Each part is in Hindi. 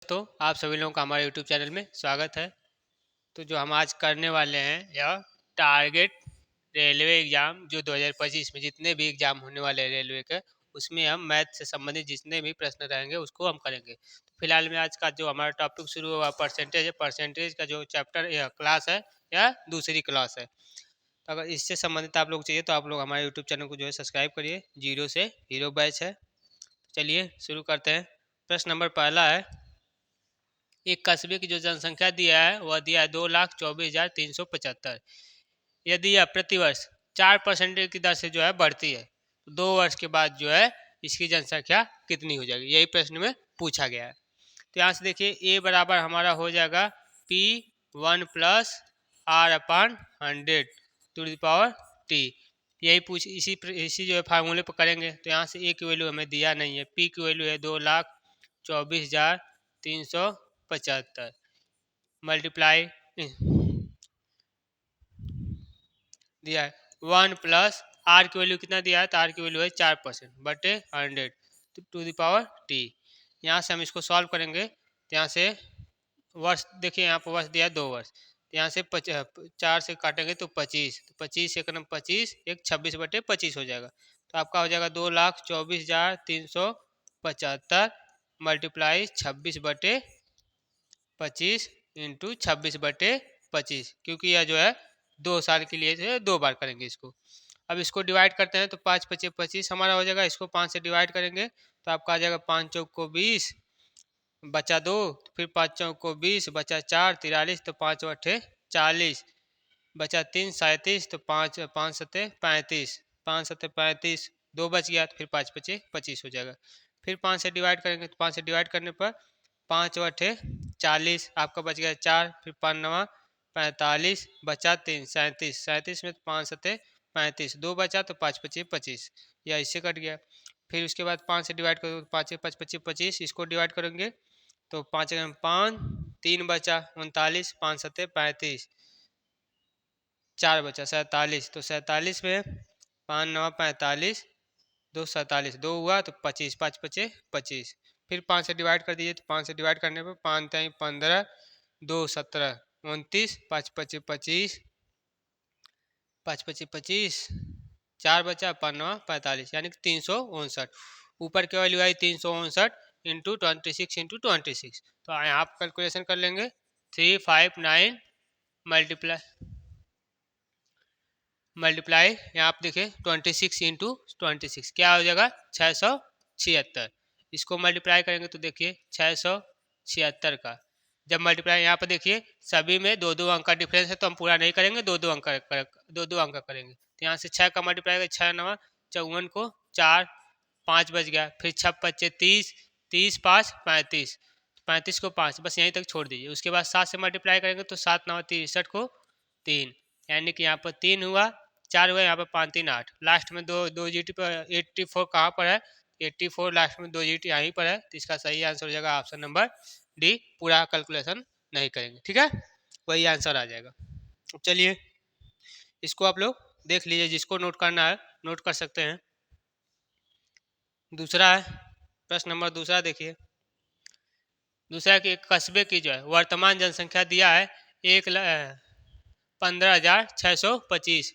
तो आप सभी लोगों का हमारे YouTube चैनल में स्वागत है। तो जो हम आज करने वाले हैं यह टारगेट रेलवे एग्ज़ाम जो 2025 में जितने भी एग्ज़ाम होने वाले हैं रेलवे के, उसमें हम मैथ से संबंधित जितने भी प्रश्न रहेंगे उसको हम करेंगे। तो फिलहाल में आज का जो हमारा टॉपिक शुरू हुआ परसेंटेज है, परसेंटेज का जो चैप्टर या क्लास है या दूसरी क्लास है। तो अगर इससे संबंधित आप लोग चाहिए तो आप लोग हमारे यूट्यूब चैनल को जो है सब्सक्राइब करिए। जीरो से हीरो बैच है। चलिए शुरू करते हैं। प्रश्न नंबर पहला है, एक कस्बे की जो जनसंख्या दिया है वह दिया है 2,24,375। यदि यह प्रतिवर्ष 4% की दर से जो है बढ़ती है तो 2 वर्ष के बाद जो है इसकी जनसंख्या कितनी हो जाएगी, यही प्रश्न में पूछा गया है। तो यहाँ से देखिए ए बराबर हमारा हो जाएगा P1 + R/100 to the power T. यही पूछ इसी जो है फार्मूले पर करेंगे। तो यहाँ से ए की वैल्यू हमें दिया नहीं है, पी की वैल्यू है 2,24,375 मल्टीप्लाई दिया है 1 + R की वैल्यू कितना दिया है, तो आर की वैल्यू है 4% बटे 100 टू द पावर टी। यहाँ से हम इसको सॉल्व करेंगे। तो यहाँ से वर्ष देखिए, यहाँ पर वर्ष दिया है 2 वर्ष। तो यहाँ से 4 से काटेंगे तो 25, तो 25 एक नम 25 एक 26/25 हो जाएगा। तो आपका हो जाएगा 2,24,375 मल्टीप्लाई 26/25 इंटू 26/25, क्योंकि यह जो है 2 साल के लिए जो है 2 बार करेंगे इसको। अब इसको डिवाइड करते हैं तो 5×5 = 25 हमारा हो जाएगा। इसको 5 से डिवाइड करेंगे तो आपका आ जाएगा 5 चौक को 20 बचा 2, फिर 5 चौक को 20 बचा 4 43, तो 5 अट्ठे 40 बचा 3 37, तो 5 5 सत्ते 35, 5 सत्ते 35, 2 बच गया तो फिर 5 पचे 25 हो जाएगा। फिर 5 से डिवाइड करेंगे तो 5 से डिवाइड करने पर 5 अट्ठे 40 आपका बच गया 4, फिर 5 9 45 बचा 3 37, 37 में 5 सत्ते 35, 2 बचा तो 5 पचे 25, या इससे कट गया। फिर उसके बाद 5 से डिवाइड करो, 5 5 25 25, इसको डिवाइड करेंगे तो 5 5 3 बचा 39, 5 सत्ते 35, 4 बचा 47, तो 47 में 5 9 45, 2 47, 2 हुआ तो 25, 5 पचे 25। फिर 5 से डिवाइड कर दीजिए तो 5 से डिवाइड करने पर 5 3 15, 2 17 29, 5 पचे 25, 5 पचे 25, 4 बचा 5 9 45, यानी कि 359। ऊपर की वैल्यू आई 359 इंटू 26 इंटू 26। तो यहाँ आप कैलकुलेशन कर लेंगे 359 मल्टीप्लाई यहाँ आप देखिए 26 इंटू 26 क्या हो जाएगा 676। इसको मल्टीप्लाई करेंगे तो देखिए 676 का जब मल्टीप्लाई यहाँ पर देखिए सभी में 2 2 अंक का डिफरेंस है, तो हम पूरा नहीं करेंगे, 2 2 अंक का करेंगे। तो यहाँ से 6 का मल्टीप्लाई 6 9 54 को 4 5 बच गया, फिर 6 5 30, 30 5 35, 35 को 5 बस यहीं तक छोड़ दीजिए। उसके बाद 7 से मल्टीप्लाई करेंगे तो 7 9 63 को 3, यानी कि यहाँ पर 3 हुआ, 4 हुआ, यहाँ पर 5 3 8, लास्ट में दो दो जीटी पर 84 कहाँ पर है, 84 लास्ट में 2 जीटी यहीं पर है। तो इसका सही आंसर हो जाएगा ऑप्शन नंबर डी। पूरा कैलकुलेशन नहीं करेंगे, ठीक है, वही आंसर आ जाएगा। चलिए इसको आप लोग देख लीजिए, जिसको नोट करना है नोट कर सकते हैं। दूसरा है प्रश्न नंबर दूसरा देखिए। दूसरा कि एक कस्बे की जो है वर्तमान जनसंख्या दिया है 1,15,625।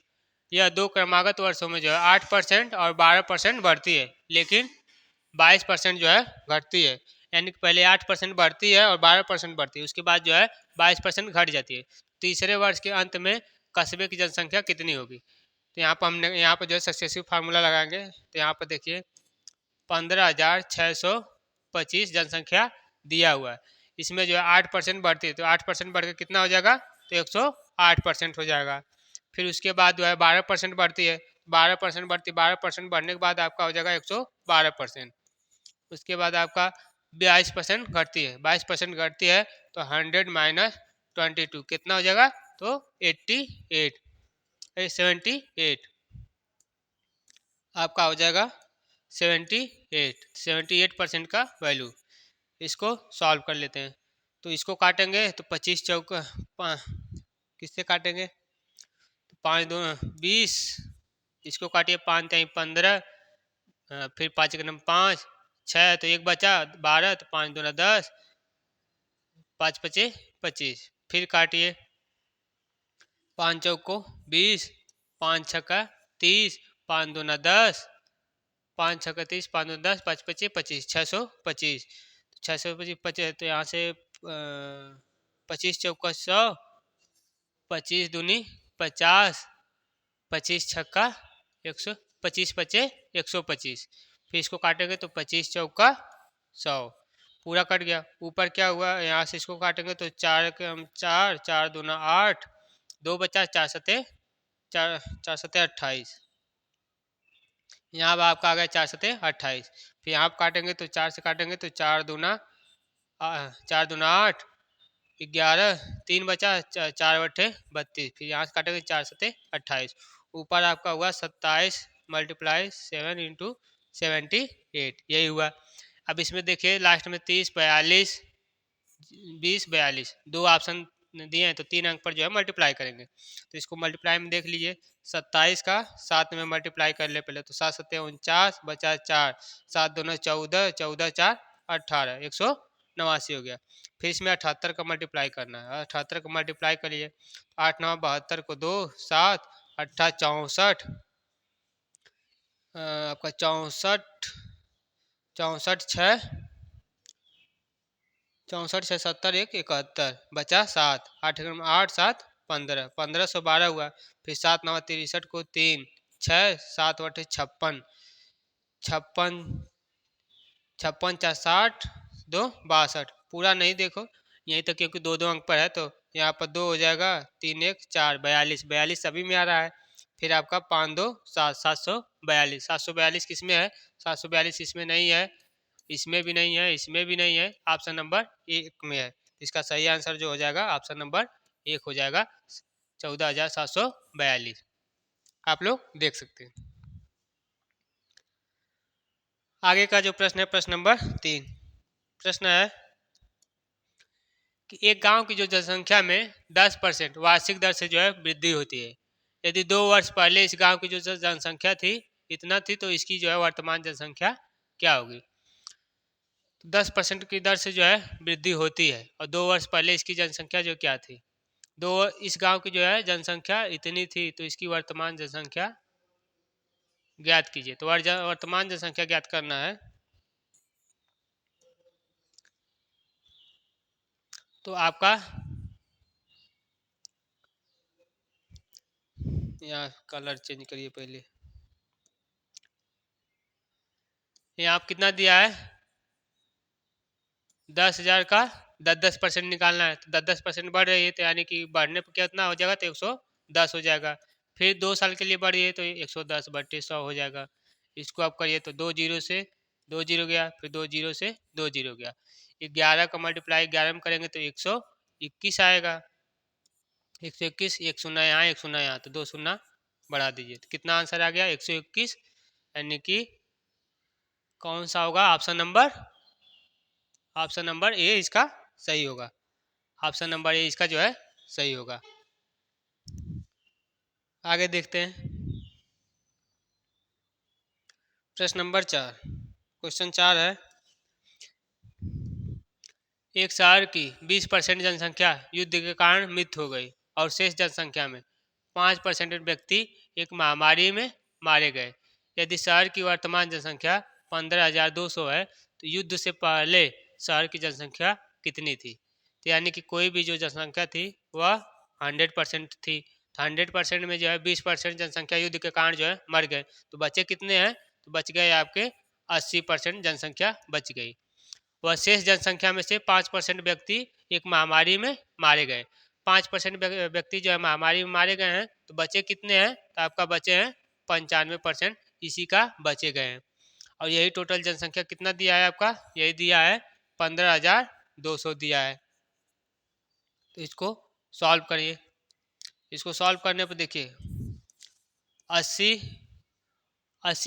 यह 2 क्रमागत वर्षों में जो है 8% और 12% बढ़ती है, लेकिन 22% जो है घटती है। यानी कि पहले 8% बढ़ती है और 12% बढ़ती है, उसके बाद जो है 22% घट जाती है। तीसरे वर्ष के अंत में कस्बे की जनसंख्या कितनी होगी। तो यहाँ पर हमने यहाँ पर जो है सक्सेसिव फार्मूला लगाएंगे। तो यहाँ पर देखिए 15,625 जनसंख्या दिया हुआ है, इसमें जो है 8% बढ़ती है, तो 8% बढ़ के कितना हो जाएगा, तो 108% हो जाएगा। फिर उसके बाद जो है 12% बढ़ती है, 12% बढ़ती, 12% बढ़ने के बाद आपका हो जाएगा 112%। उसके बाद आपका 22% घटती है, 22% घटती है तो 100 माइनस 22 कितना हो जाएगा, तो 88 78 आपका हो जाएगा 78% का वैल्यू। इसको सॉल्व कर लेते हैं। तो इसको काटेंगे तो 25 चौक किससे काटेंगे, तो 5 2 20, इसको काटिए 5 3 15, फिर 5 1 5 6, तो 1 बचा 12, तो 5 2 10, पाँच पचे 25, फिर काटिए। 5 चौक को 20, 5 छक्का 30, 5 दूना 10, 5 छक्का 30, 5 दूना 10, 5 पचे 25, 625। 625 तो यहाँ से 25 चौका 100, 25 दूनी 50, 25 छक्का 100, 25 पचे 125। फिर इसको काटेंगे तो 25 चौका 100, पूरा कट गया। ऊपर क्या हुआ, यहाँ से इसको काटेंगे तो 4 के हम 4, 4 दूना 8, 2 बचा, 4 सते 4, 4 सते 28। यहाँ अब आपका आ गया 4 सते 28। फिर यहाँ आप काटेंगे तो 4 से काटेंगे तो 4 दूना 8, 11, 3 बचा, 4 बट्ठे 32। फिर यहाँ से काटेंगे 4 सते 28। ऊपर आपका हुआ 27 मल्टीप्लाई 7 इंटू 78, यही हुआ। अब इसमें देखिए लास्ट में 30, 42, 20, 42 दो ऑप्शन दिए हैं, तो 3 अंक पर जो है मल्टीप्लाई करेंगे। तो इसको मल्टीप्लाई में देख लीजिए, 27 का 7 में मल्टीप्लाई कर ले पहले, तो 7 सत्ते 49, बचा 4, 7 दोनों 14, 14 4 18, 189 हो गया। फिर इसमें 78 का मल्टीप्लाई करना है, 78 का मल्टीप्लाई करिए, 8 9 72 को 2, 7 8 64, आपका 64, 64 6, 64 6 70 1 71, बचा 7, 8 8 7 15, 1512 हुआ। फिर 7 9 63 को 3, 6 7 8 56, 56 56 4 60, 2 62। पूरा नहीं देखो यहीं तक, क्योंकि दो दो अंक पर है, तो यहाँ पर 2 हो जाएगा, 3 1 4, 42, 42 सभी में आ रहा है। फिर आपका 5 2 7, 742, 742 किस में है, 742 इसमें नहीं है, इसमें भी नहीं है, इसमें भी नहीं है, ऑप्शन नंबर 1 में है। इसका सही आंसर जो हो जाएगा ऑप्शन नंबर 1 हो जाएगा, 14,742। आप लोग देख सकते हैं। आगे का जो प्रश्न है, प्रश्न नंबर 3। प्रश्न है कि एक गांव की जो जनसंख्या में 10% वार्षिक दर से जो है वृद्धि होती है, यदि 2 वर्ष पहले इस गांव की जो जनसंख्या थी इतना थी, तो इसकी जो है वर्तमान जनसंख्या क्या होगी। 10% की दर से जो है वृद्धि होती है, और 2 वर्ष पहले इसकी जनसंख्या जो क्या थी, इस गांव की जो है जनसंख्या इतनी थी, तो इसकी वर्तमान जनसंख्या ज्ञात कीजिए। तो वर्तमान जनसंख्या ज्ञात करना है, तो आपका यहाँ कलर चेंज करिए पहले। यहाँ आप कितना दिया है, 10,000 का 10% निकालना है, तो 10% बढ़ रही है, तो यानी कि बढ़ने पर कितना हो जाएगा, तो 110 हो जाएगा। फिर 2 साल के लिए बढ़ी है, तो 110 बट्टे 100 हो जाएगा। इसको आप करिए तो 2 जीरो से 2 जीरो गया, फिर 2 जीरो से 2 जीरो गया। 11 का मल्टीप्लाई 11 में करेंगे तो 121 आएगा। 121, एक शून्य यहाँ, एक शून्य यहाँ, तो 2 शून्य बढ़ा दीजिए, तो कितना आंसर आ गया, 121। यानी कि कौन सा होगा, ऑप्शन नंबर ए इसका सही होगा। ऑप्शन नंबर ए इसका जो है सही होगा। आगे देखते हैं प्रश्न नंबर 4। क्वेश्चन 4 है, एक शहर की 20% जनसंख्या युद्ध के कारण मृत हो गई, और शेष जनसंख्या में 5% व्यक्ति एक महामारी में मारे गए। यदि शहर की वर्तमान जनसंख्या 15,200 है, तो युद्ध से पहले शहर की जनसंख्या कितनी थी। तो यानी कि कोई भी जो जनसंख्या थी वह 100% थी, तो 100% में जो है 20% जनसंख्या युद्ध के कारण जो है मर गए, तो बचे कितने हैं, तो बच गए आपके 80% जनसंख्या बच गई। वह शेष जनसंख्या में से 5% व्यक्ति एक महामारी में मारे गए। 5% व्यक्ति जो है महामारी में मारे गए हैं, तो बचे कितने हैं, तो आपका बचे हैं 95%, इसी का बचे गए हैं। और यही टोटल जनसंख्या कितना दिया है आपका, यही दिया है 15,200 दिया है। तो इसको सॉल्व करिए। इसको सॉल्व करने पर देखिए 80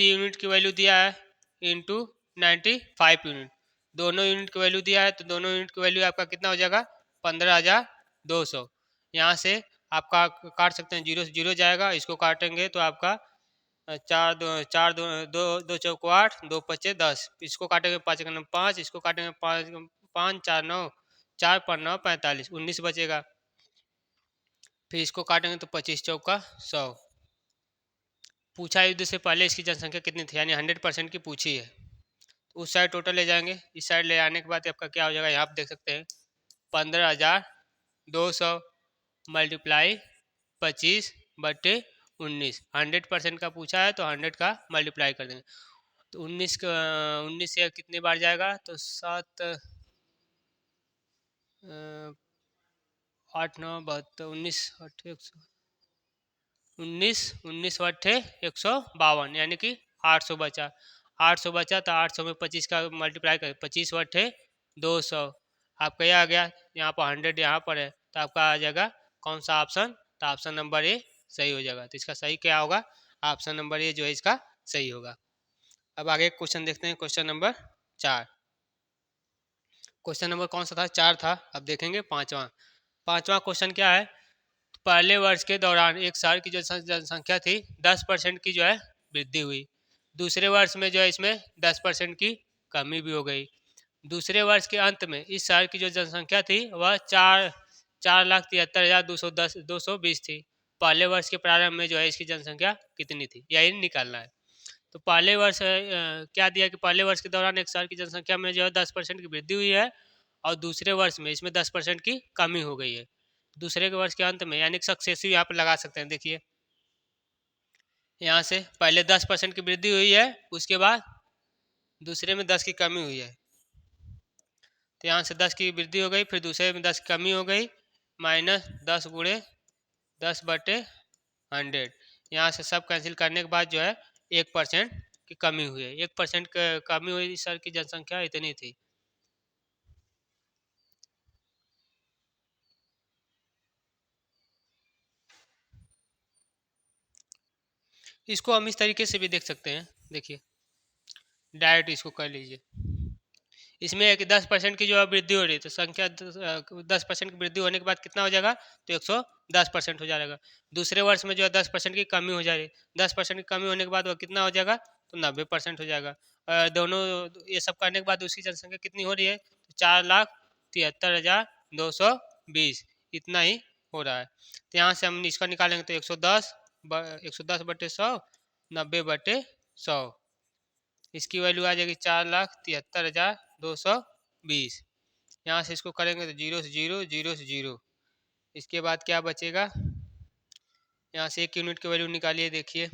यूनिट की वैल्यू दिया है, इंटू 95 यूनिट, दोनों यूनिट की वैल्यू दिया है, तो दोनों यूनिट की वैल्यू आपका कितना हो जाएगा, 15,200। यहाँ से आपका काट सकते हैं, जीरो से जीरो जाएगा, इसको काटेंगे तो आपका 4 2 चौको 8, 2 पचे 10, इसको काटेंगे 5 1 5, इसको काटेंगे 5 5 4 9, 4 पर 9 45, 19 बचेगा। फिर इसको काटेंगे तो 25 चौका 100। पूछा युद्ध से पहले इसकी जनसंख्या कितनी थी, यानी 100% की पूछी है। तो उस साइड टोटल ले जाएंगे, इस साइड ले आने के बाद आपका क्या हो जाएगा, यहाँ आप देख सकते हैं 15,200 मल्टीप्लाई 25/19। 100% का पूछा है तो 100 का मल्टीप्लाई कर देंगे। तो 19 से कितनी बार जाएगा, तो 7 8 9 72 19 19 अट्ठे 152, यानी कि 800 बचा। 800 बचा तो 800 में 25 का मल्टीप्लाई करें, 25 अट्ठे 200। आपका यह आ गया, यहाँ पर 100 यहाँ पर है तो आपका आ जाएगा कौन सा ऑप्शन, तो ऑप्शन नंबर ए सही हो जाएगा। तो इसका सही क्या होगा, ऑप्शन नंबर ए जो है इसका सही होगा। अब आगे क्वेश्चन देखते हैं, क्वेश्चन नंबर 4। क्वेश्चन नंबर कौन सा था, 4 था। अब देखेंगे पांचवा। पांचवा क्वेश्चन क्या है, पहले वर्ष के दौरान एक साल की जो जनसंख्या थी 10% की जो है वृद्धि हुई। दूसरे वर्ष में जो है इसमें 10% की कमी भी हो गई। दूसरे वर्ष के अंत में इस साल की जो जनसंख्या थी वह 4,73,220 थी। पहले वर्ष के प्रारंभ में जो है इसकी जनसंख्या कितनी थी, यही निकालना है। तो पहले वर्ष क्या दिया कि पहले वर्ष के दौरान एक साल की जनसंख्या में जो है 10% की वृद्धि हुई है और दूसरे वर्ष में इसमें 10% की कमी हो गई है। दूसरे के वर्ष के अंत में, यानी सक्सेसिव यहाँ पर लगा सकते हैं। देखिए यहाँ से पहले 10% की वृद्धि हुई है, उसके बाद दूसरे में 10 की कमी हुई है। तो यहाँ से 10 की वृद्धि हो गई, फिर दूसरे में 10 की कमी हो गई, माइनस 10 गुणे 10/100। यहाँ से सब कैंसिल करने के बाद जो है 1% की कमी हुई है। 1% कमी हुई, सर की जनसंख्या इतनी थी। इसको हम इस तरीके से भी देख सकते हैं। देखिए डायरेक्ट इसको कर लीजिए, इसमें है कि 10% की जो है वृद्धि हो रही है, तो संख्या 10% की वृद्धि होने के बाद कितना हो जाएगा, तो 110% हो जाएगा। दूसरे वर्ष में जो है 10% की कमी हो जा रही है, 10% की कमी होने के बाद वह कितना हो जाएगा, तो 90% हो जाएगा। दोनों ये सब करने के बाद उसकी जनसंख्या कितनी हो रही है, तो 4,73,220 इतना ही हो रहा है। तो यहाँ से हम इसका निकालेंगे तो 110/100, 90/100, इसकी वैल्यू आ जाएगी 4,73,220। यहाँ से इसको करेंगे तो 0 से 0, 0 से 0। इसके बाद क्या बचेगा, यहाँ से 1 यूनिट की वैल्यू निकालिए। देखिए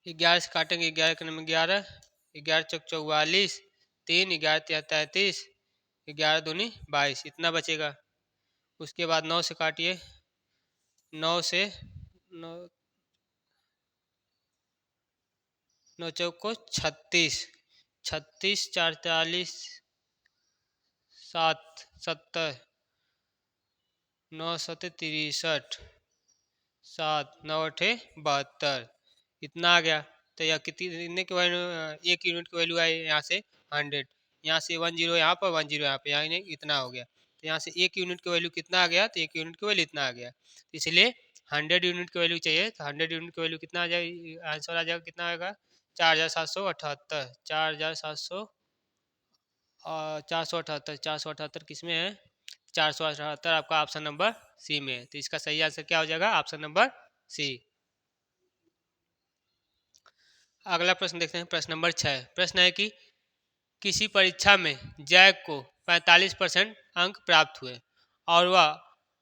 11 से काटेंगे, 11 के नंबर 11, 11 चौक 44, 3, 11 तिया 33, 11 दूनी 22, इतना बचेगा। उसके बाद 9 से काटिए, 9 से 9 9 चौक को 36, 36 4 43, 7 70, 9 7 63, 7 9 8 72, इतना आ गया। तो यह कितने की वैल्यू, 1 यूनिट की वैल्यू आई यहाँ से 100, यहाँ से 1 0 यहाँ पर 1 0 यहाँ पे, यानी इतना हो गया। तो यहाँ से 1 यूनिट की वैल्यू कितना आ गया, तो 1 यूनिट की वैल्यू इतना आ गया। इसलिए 100 यूनिट की वैल्यू चाहिए, तो 100 यूनिट की वैल्यू कितना आ जाएगा, आंसर आ जाएगा कितना आएगा, 4,778, 4,700 और 478, 478 किस में है, 478 आपका ऑप्शन नंबर सी में है। तो इसका सही आंसर क्या हो जाएगा, ऑप्शन नंबर सी। अगला प्रश्न देखते हैं, प्रश्न नंबर 6। प्रश्न है कि किसी परीक्षा में जैक को 45% अंक प्राप्त हुए और वह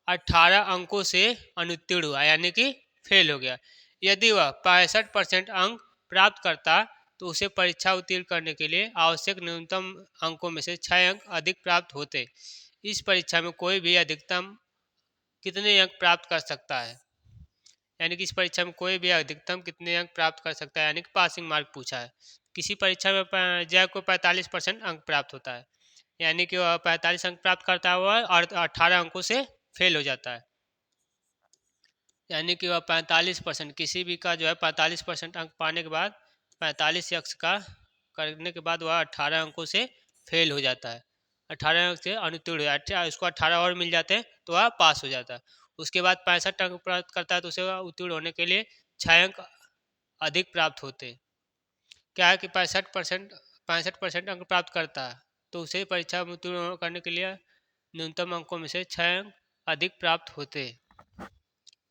18 अंकों से अनुत्तीर्ण हुआ, यानी कि फेल हो गया। यदि वह 65% अंक प्राप्त करता तो उसे परीक्षा उत्तीर्ण करने के लिए आवश्यक न्यूनतम अंकों में से 6 अंक अधिक प्राप्त होते। इस परीक्षा में कोई भी अधिकतम कितने अंक प्राप्त कर सकता है, यानी कि इस परीक्षा में कोई भी अधिकतम कितने अंक प्राप्त कर सकता है, यानी कि पासिंग मार्क पूछा है। किसी परीक्षा में जय को 45% अंक प्राप्त होता है, यानी कि वह 45 अंक प्राप्त करता हुआ और 18 अंकों से फेल हो जाता है। यानी कि वह 45%, किसी भी का जो है 45% अंक पाने के बाद 45 अंक का करने के बाद वह 18 अंकों से फेल हो जाता है, 18 अंक से अनुत्तीर्ण हो जाता है। उसको 18 और मिल जाते हैं तो वह पास हो जाता है। उसके बाद 65 अंक प्राप्त करता है तो उसे उत्तीर्ण होने के लिए 6 अंक अधिक प्राप्त होते हैं। क्या है कि 65% अंक प्राप्त करता है तो उसे परीक्षा में उत्तीर्ण करने के लिए न्यूनतम अंकों में से 6 अंक अधिक प्राप्त होते हैं।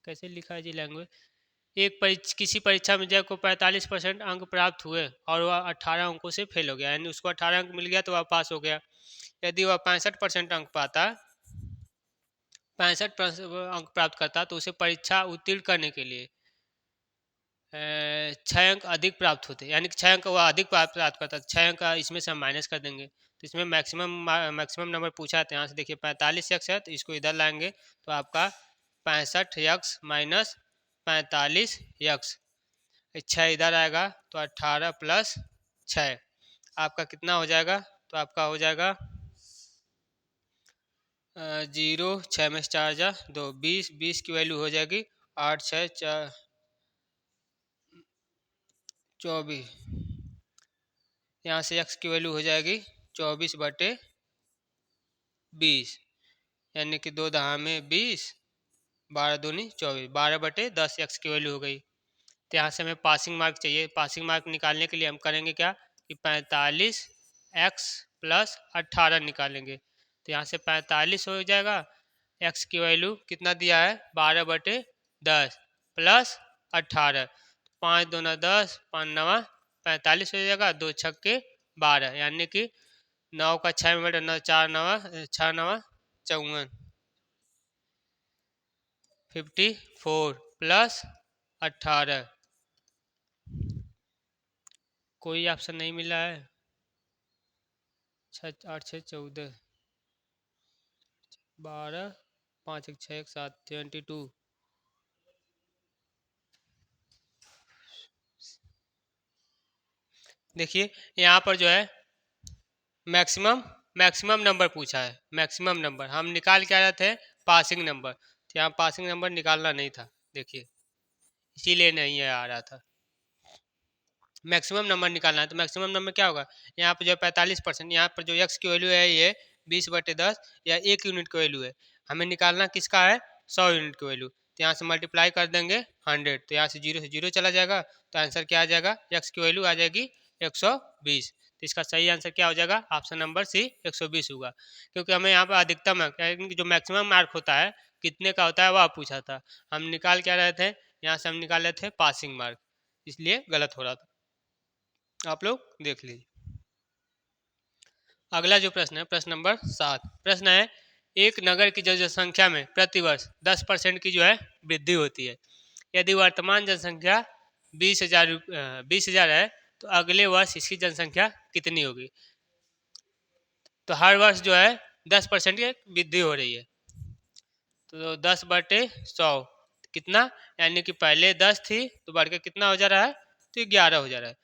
कैसे लिखा है जी लैंग्वेज? किसी परीक्षा में जय को 45% अंक प्राप्त हुए और वह 18 अंकों से फेल हो गया, यानी उसको 18 अंक मिल गया तो वह पास हो गया। यदि वह 65% अंक पाता, 65% अंक प्राप्त करता, तो उसे परीक्षा उत्तीर्ण करने के लिए 6 अंक अधिक प्राप्त होते, यानी कि 6 अंक वह अधिक प्राप्त करता। 6 अंक इसमें से हम माइनस कर देंगे, तो इसमें मैक्सिमम नंबर पूछा है। तो यहाँ से देखिए 45x है, तो इसको इधर लाएंगे तो आपका 65x माइनस 45x, 6 इधर आएगा तो 18 प्लस 6 आपका कितना हो जाएगा? तो आपका हो जाएगा 0, 6 में 4 जा 2, 20 की वैल्यू हो जाएगी 8 6 24। यहाँ से x की वैल्यू हो जाएगी 24/20, यानी कि 2 दहा में 20, 12 दूनी 24, 12/10 x की वैल्यू हो गई। तो यहाँ से हमें पासिंग मार्क चाहिए। पासिंग मार्क निकालने के लिए हम करेंगे क्या कि 45x प्लस 18 निकालेंगे। तो यहाँ से 45 हो जाएगा, x की वैल्यू कितना दिया है 12/10 प्लस 18, 5 दूना 10, 5 नवा 45 हो जाएगा, 2 छक्के 12, यानी कि 9 का 6 में बटे 9, 4 नवा 6 नवा 54, 54 प्लस 18। कोई ऑप्शन नहीं मिला है। 6 8 6 14, 12, 5 1 6 1 7, 22। देखिए यहाँ पर जो है मैक्सिमम नंबर पूछा है। मैक्सिमम नंबर हम निकाल के आ रहे थे पासिंग नंबर, तो यहाँ पासिंग नंबर निकालना नहीं था, देखिए इसीलिए नहीं आ रहा था। मैक्सिमम नंबर निकालना है, तो मैक्सिमम नंबर क्या होगा? यहाँ पर जो 45%, यहाँ पर जो x की वैल्यू है ये 20/10 या 1 यूनिट की वैल्यू है। हमें निकालना किसका है? 100 यूनिट की वैल्यू। तो यहाँ से मल्टीप्लाई कर देंगे 100, तो यहाँ से 0 से 0 चला जाएगा, तो आंसर क्या आ जाएगा? x की वैल्यू आ जाएगी 120। तो इसका सही आंसर क्या हो जाएगा? ऑप्शन नंबर सी 120 होगा, क्योंकि हमें यहाँ पर अधिकतम जो मैक्सिमम मार्क होता है कितने का होता है वह पूछा था। हम निकाल क्या रहे थे? यहाँ से हम निकाल रहे थे पासिंग मार्क, इसलिए गलत हो रहा था। आप लोग देख लीजिए। अगला जो प्रश्न है प्रश्न नंबर 7। प्रश्न है एक नगर की जनसंख्या में प्रतिवर्ष 10% की जो है वृद्धि होती है। यदि वर्तमान जनसंख्या 20,000 है तो अगले वर्ष इसकी जनसंख्या कितनी होगी? तो हर वर्ष जो है 10% की वृद्धि हो रही है, तो 10/100 कितना, यानी कि पहले 10 थी तो बढ़ के कितना हो जा रहा है? तो 11 हो जा रहा है।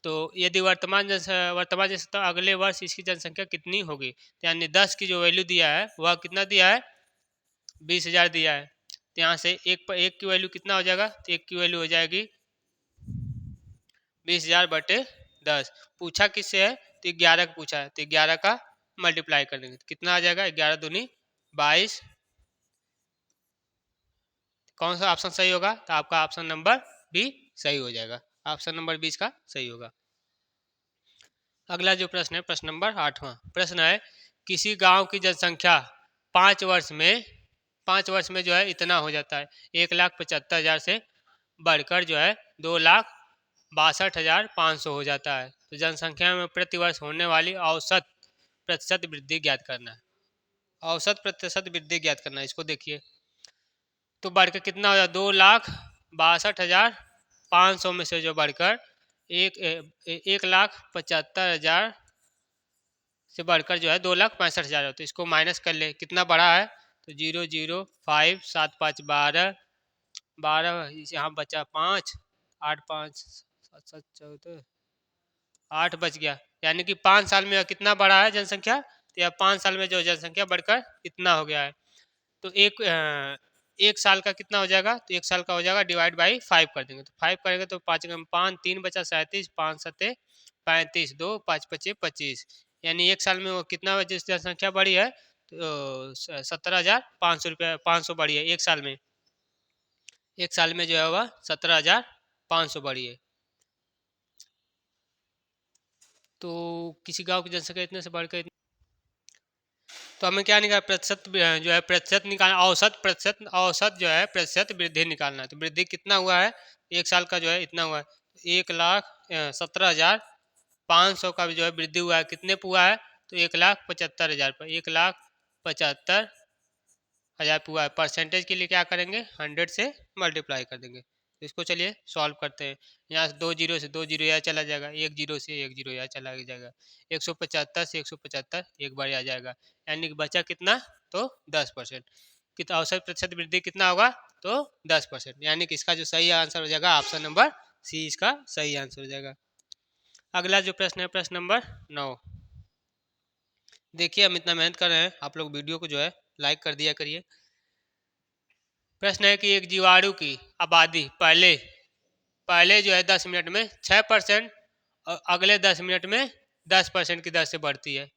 तो यदि वर्तमान जनसंख्या अगले वर्ष इसकी जनसंख्या कितनी होगी, तो यानी 10 की जो वैल्यू दिया है वह कितना दिया है? 20,000 दिया है। तो यहाँ से एक की वैल्यू कितना हो जाएगा? तो एक की वैल्यू हो जाएगी 20,000/10। पूछा किससे है? तो 11 का पूछा है, तो 11 का मल्टीप्लाई कर देंगे तो कितना आ जाएगा? 11 दूनी 22। कौन सा ऑप्शन सही होगा? तो आपका ऑप्शन नंबर बी सही हो जाएगा। ऑप्शन नंबर 20 का सही होगा। अगला जो प्रश्न है प्रश्न नंबर 8वां। प्रश्न है किसी गांव की जनसंख्या 5 वर्ष में जो है इतना हो जाता है, 1,75,000 से बढ़कर जो है 2,62,500 हो जाता है। तो जनसंख्या में प्रतिवर्ष होने वाली औसत प्रतिशत वृद्धि ज्ञात करना है। औसत प्रतिशत वृद्धि ज्ञात करना है, इसको देखिए। तो बढ़कर कितना हो जाए? 2,62,500 में से जो बढ़कर 1,75,000 से बढ़कर जो है 2,65,000 हो, तो इसको माइनस कर ले, कितना बढ़ा है? तो 0 0 5 7 5 12, 12 यहाँ बचा 5, 8 5 7 7 14, 8 बच गया, यानी कि 5 साल में कितना बढ़ा है जनसंख्या? तो यह 5 साल में जो जनसंख्या बढ़कर इतना हो गया है। तो एक साल का कितना हो जाएगा? तो एक साल का हो जाएगा डिवाइड बाई 5 कर देंगे, तो 5 करेंगे तो 5 5 3 बचा 37, 5 सत्ते 35, 2 5 पचे 25, यानी एक साल में वो कितना जनसंख्या बढ़ी है? तो 17,500 रुपया 500 बढ़ी है एक साल में। एक साल में जो है वह 17,500 बढ़ी है। तो किसी गांव की जनसंख्या इतने से बढ़कर तो हमें क्या निकाल प्रतिशत जो है प्रतिशत निकालना, औसत जो है प्रतिशत वृद्धि निकालना है। तो वृद्धि कितना हुआ है, एक साल का जो है इतना हुआ है, 1,17,500 का भी जो है वृद्धि हुआ है। कितने पे हुआ है, तो 1,75,000 पर, 1,75,000 पे हुआ है। परसेंटेज के लिए क्या करेंगे, 100 से मल्टीप्लाई कर देंगे। तो इसको चलिए सॉल्व करते हैं। यहाँ से दो जीरो से दो जीरो यहाँ चला जाएगा, एक जीरो से एक जीरो यहाँ चला जाएगा, 175 से 175 एक बार आ जाएगा, यानी कि बचा कितना, तो 10%। कितना औसत प्रतिशत वृद्धि कितना होगा, तो 10%, यानी कि इसका जो सही आंसर हो जाएगा ऑप्शन नंबर सी इसका सही आंसर हो जाएगा। अगला जो प्रश्न है प्रश्न नंबर 9। देखिए हम इतना मेहनत कर रहे हैं, आप लोग वीडियो को जो है लाइक कर दिया करिए। प्रश्न है कि एक जीवाणु की आबादी पहले पहले जो है 10 मिनट में 6% और अगले 10 मिनट में 10% की दर से बढ़ती है।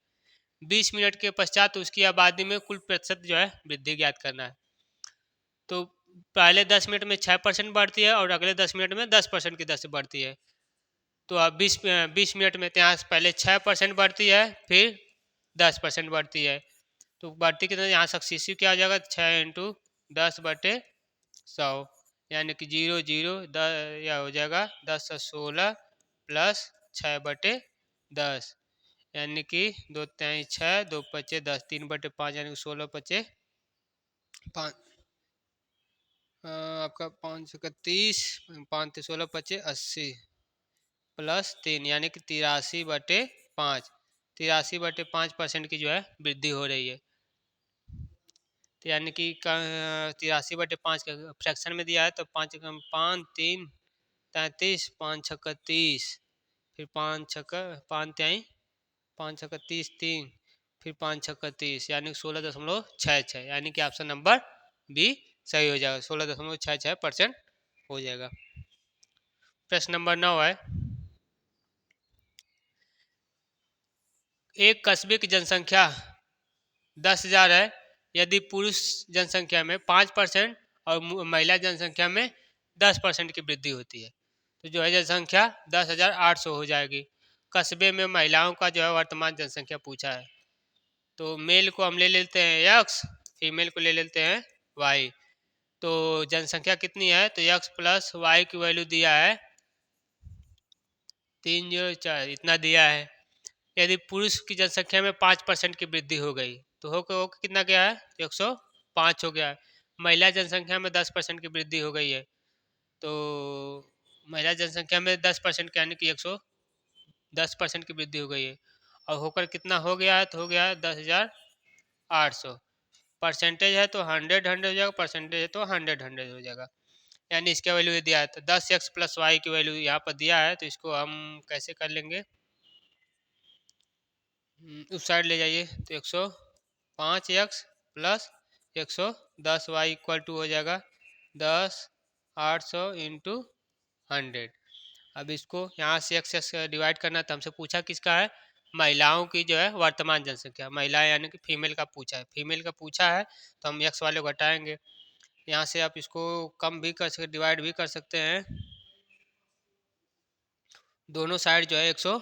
20 मिनट के पश्चात उसकी आबादी में कुल प्रतिशत जो है वृद्धि ज्ञात करना है। तो पहले 10 मिनट में 6% बढ़ती है और अगले 10 मिनट में 10% की दर से बढ़ती है। तो अब 20 मिनट में यहाँ से पहले 6% बढ़ती है, फिर 10% बढ़ती है। तो बढ़ती कितना, यहाँ तक सीसी क्या हो जाएगा, 6 × 10/100, यानी कि 0 0 या हो जाएगा 10 × 16 प्लस 6/10, यानी कि 2×3 = 6, 2×5 = 10, 3/5 यानी कि 16×5 आपका 5 × 30, 5×3 = 16, 25 = 80 प्लस 3 यानी कि 83/5, 83/5% की जो है वृद्धि हो रही है। तो यानी कि 83/5 का फ्रैक्शन में दिया है, तो 5×5 = 3 = 33, 5×6 = 30, फिर 5×6 = 3, फिर 5×6 = 30, यानी 16.66, यानी कि ऑप्शन नंबर बी सही हो जाएगा, 16.66% हो जाएगा। प्रश्न नंबर 9 है, एक कस्बे की जनसंख्या 10,000 है, यदि पुरुष जनसंख्या में 5% और महिला जनसंख्या में 10% की वृद्धि होती है, तो जो है जनसंख्या 10,800 हो जाएगी। कस्बे में महिलाओं का जो है वर्तमान जनसंख्या पूछा है। तो मेल को हम ले लेते हैं x, फीमेल को ले लेते हैं y। तो जनसंख्या कितनी है, तो x प्लस y की वैल्यू दिया है 304, इतना दिया है। यदि पुरुष की जनसंख्या में 5% की वृद्धि हो गई, तो हो कितना गया है, 105 हो गया है। महिला जनसंख्या में 10% की वृद्धि हो गई है, तो महिला जनसंख्या में 10% यानी कि 110% की वृद्धि हो गई है, और होकर कितना हो गया है, तो हो गया है 10,800। परसेंटेज है तो 100 हो जाएगा, परसेंटेज है तो 100 हो जाएगा, यानी इसका वैल्यू ये दिया है। तो 10x प्लस वाई की वैल्यू यहाँ पर दिया है, तो इसको हम कैसे कर लेंगे, उस साइड ले जाइए, तो 105x प्लस 110y = हो जाएगा 10,800 × 100। अब इसको यहाँ से x डिवाइड करना, तो हमसे पूछा किसका है, महिलाओं की जो है वर्तमान जनसंख्या, महिला यानी कि फीमेल का पूछा है, फीमेल का पूछा है, तो हम x वाले को घटाएंगे। यहाँ से आप इसको कम भी कर सकते, डिवाइड भी कर सकते हैं। दोनों साइड जो है 105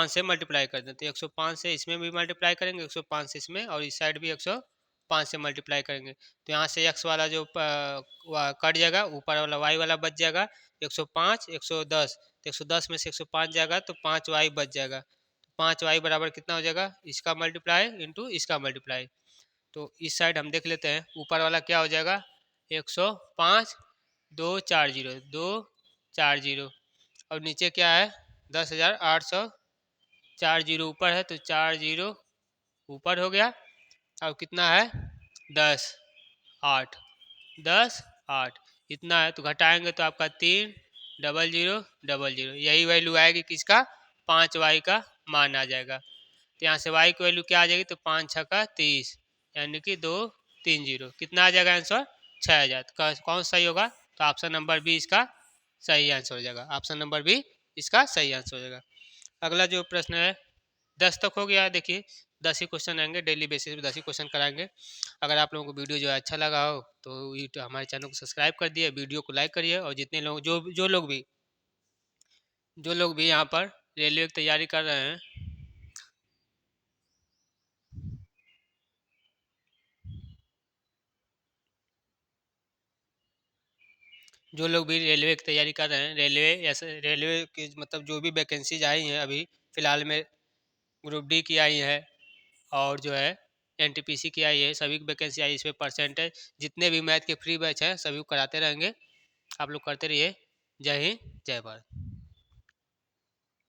से मल्टीप्लाई कर देते हैं, 105 से इसमें भी मल्टीप्लाई करेंगे, 105 से इसमें, और इस साइड भी 105 से मल्टीप्लाई करेंगे। तो यहाँ से x वाला जो कट जाएगा, ऊपर वाला y वाला बच जाएगा, 105 110, तो 110 में से 105 जाएगा, तो 5y बच जाएगा। तो 5y बराबर कितना हो जाएगा, इसका मल्टीप्लाई इंटू इसका मल्टीप्लाई। तो इस साइड हम देख लेते हैं, ऊपर वाला क्या हो जाएगा, 105 240 और नीचे क्या है 10,800, 4 जीरो ऊपर है, तो 4 जीरो ऊपर हो गया, अब कितना है 10 8 10 8 इतना है, तो घटाएंगे तो आपका 3 0 0 0, यही वैल्यू आएगी किसका, 5y का मान आ जाएगा। तो यहाँ से y की वैल्यू क्या आ जाएगी, तो 5×6 = 30, यानी कि 230, कितना आ जाएगा आंसर 6,000। कौन सा सही होगा, तो ऑप्शन नंबर बी इसका सही आंसर हो जाएगा, ऑप्शन नंबर बी इसका सही आंसर हो जाएगा। अगला जो प्रश्न है 10 तक हो गया, देखिए 10 ही क्वेश्चन आएंगे, डेली बेसिस पे 10 ही क्वेश्चन कराएंगे। अगर आप लोगों को वीडियो जो है अच्छा लगा हो, तो हमारे चैनल को सब्सक्राइब कर दिए, वीडियो को लाइक करिए, और जितने लोग जो लोग भी यहाँ पर रेलवे की तैयारी कर रहे हैं, जो लोग भी रेलवे की तैयारी कर रहे हैं, रेलवे ऐसे रेलवे की मतलब जो भी वैकेंसीज आई हैं अभी फ़िलहाल में, ग्रुप डी की आई है और जो है एनटीपीसी की आई है, सभी की वैकेंसी आई है। इसमें परसेंटेज जितने भी मैथ के फ्री बैच हैं सभी को कराते रहेंगे। आप लोग करते रहिए। जय हिंद, जय भारत।